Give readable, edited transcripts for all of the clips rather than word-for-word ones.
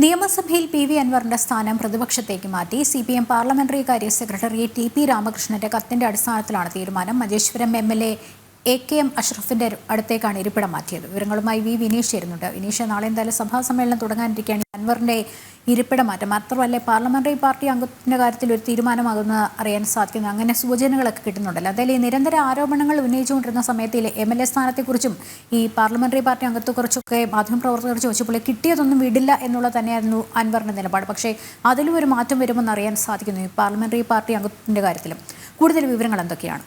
നിയമസഭയിൽ പി.വി. അൻവറിന്റെ സ്ഥാനം പ്രതിപക്ഷത്തേക്ക് മാറ്റി CPM പാർലമെന്ററി കാര്യ സെക്രട്ടറി T.P. രാമകൃഷ്ണന്റെ കത്തിന്റെ അടിസ്ഥാനത്തിലാണ് തീരുമാനം. Manjeshwaram MLA A.K.M. അഷ്റഫിന്റെ അടുത്തേക്കാണ് ഇരിപ്പിടം മാറ്റിയത്. വിവരങ്ങളുമായി വി വിനീഷ് ചേരുന്നുണ്ട്. വിനീഷ്, നാളെ എന്തായാലും സഭാ സമ്മേളനം തുടങ്ങാനിരിക്കുകയാണ്. അൻവറിന്റെ ഇരിപ്പിടം മാറ്റം മാത്രമല്ല പാർലമെന്ററി പാർട്ടി അംഗത്തിന്റെ കാര്യത്തിൽ ഒരു തീരുമാനമാകുന്ന അറിയാൻ സാധിക്കുന്നു. അങ്ങനെ സൂചനകളൊക്കെ കിട്ടുന്നുണ്ടല്ലോ. അതായത് ഈ നിരന്തര ആരോപണങ്ങൾ ഉന്നയിച്ചുകൊണ്ടിരുന്ന സമയത്തിൽ MLA സ്ഥാനത്തെക്കുറിച്ചും ഈ പാർലമെന്ററി പാർട്ടി അംഗത്തെക്കുറിച്ചൊക്കെ മാധ്യമപ്രവർത്തകർ ചോദിച്ചപ്പോൾ കിട്ടിയതൊന്നും വിടില്ല എന്നുള്ളത് തന്നെയായിരുന്നു അൻവറിന്റെ നിലപാട്. പക്ഷേ അതിലും ഒരു മാറ്റം വരുമെന്ന് അറിയാൻ സാധിക്കുന്നു ഈ പാർലമെന്ററി പാർട്ടി അംഗത്തിന്റെ കാര്യത്തിലും. കൂടുതൽ വിവരങ്ങൾ എന്തൊക്കെയാണ്?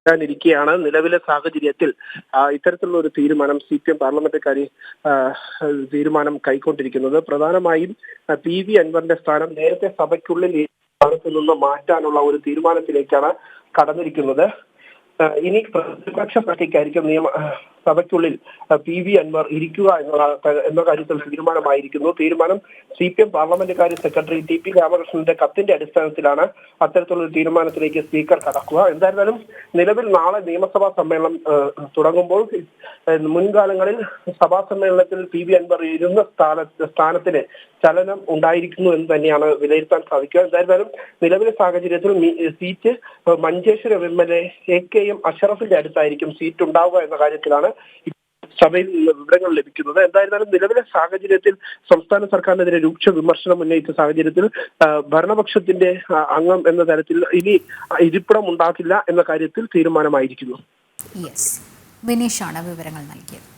ാണ് നിലവിലെ സാഹചര്യത്തിൽ ഇത്തരത്തിലുള്ള ഒരു തീരുമാനം CPM പാർലമെന്ററി തീരുമാനം കൈക്കൊണ്ടിരിക്കുന്നത്. പ്രധാനമായും P.V. അൻവറിന്റെ സ്ഥാനം നേരത്തെ സഭയ്ക്കുള്ളിൽ സ്ഥാനത്ത് നിന്ന് മാറ്റാനുള്ള ഒരു തീരുമാനത്തിലേക്കാണ് കടന്നിരിക്കുന്നത്. ഇനി പ്രതിപക്ഷ പാർട്ടിക്കായിരിക്കും സഭയ്ക്കുള്ളിൽ P.V. അൻവർ ഇരിക്കുക എന്ന കാര്യത്തിൽ തീരുമാനമായിരിക്കുന്നു. തീരുമാനം CPM പാർലമെന്റ് കാര്യ സെക്രട്ടറി T.P. രാമകൃഷ്ണന്റെ കത്തിന്റെ അടിസ്ഥാനത്തിലാണ് അത്തരത്തിലുള്ള തീരുമാനത്തിലേക്ക് സ്പീക്കർ കടക്കുക. എന്തായിരുന്നാലും നിലവിൽ നാളെ നിയമസഭാ സമ്മേളനം തുടങ്ങുമ്പോൾ മുൻകാലങ്ങളിൽ സഭാ സമ്മേളനത്തിൽ P.V. അൻവർ ഇരുന്ന സ്ഥാനത്തിന് ചലനം ഉണ്ടായിരിക്കുന്നു എന്ന് തന്നെയാണ് വിലയിരുത്താൻ സാധിക്കുക. എന്തായിരുന്നാലും നിലവിലെ സാഹചര്യത്തിൽ സീറ്റ് മഞ്ചേശ്വരം MLA A.K.M. അഷ്റഫിന്റെ അടുത്തായിരിക്കും സീറ്റ് ഉണ്ടാവുക എന്ന കാര്യത്തിലാണ് സഭയിൽ നിന്ന് വിവരങ്ങൾ ലഭിക്കുന്നത്. എന്തായിരുന്നാലും നിലവിലെ സാഹചര്യത്തിൽ സംസ്ഥാന സർക്കാരിനെതിരെ രൂക്ഷ വിമർശനം ഉന്നയിച്ച സാഹചര്യത്തിൽ ഭരണപക്ഷത്തിന്റെ അംഗം എന്ന തരത്തിൽ ഇനി ഇരിപ്പിടം ഉണ്ടാക്കില്ല എന്ന കാര്യത്തിൽ തീരുമാനമായിരിക്കുന്നു. വിനീഷാണ് വിവരങ്ങൾ നൽകിയത്.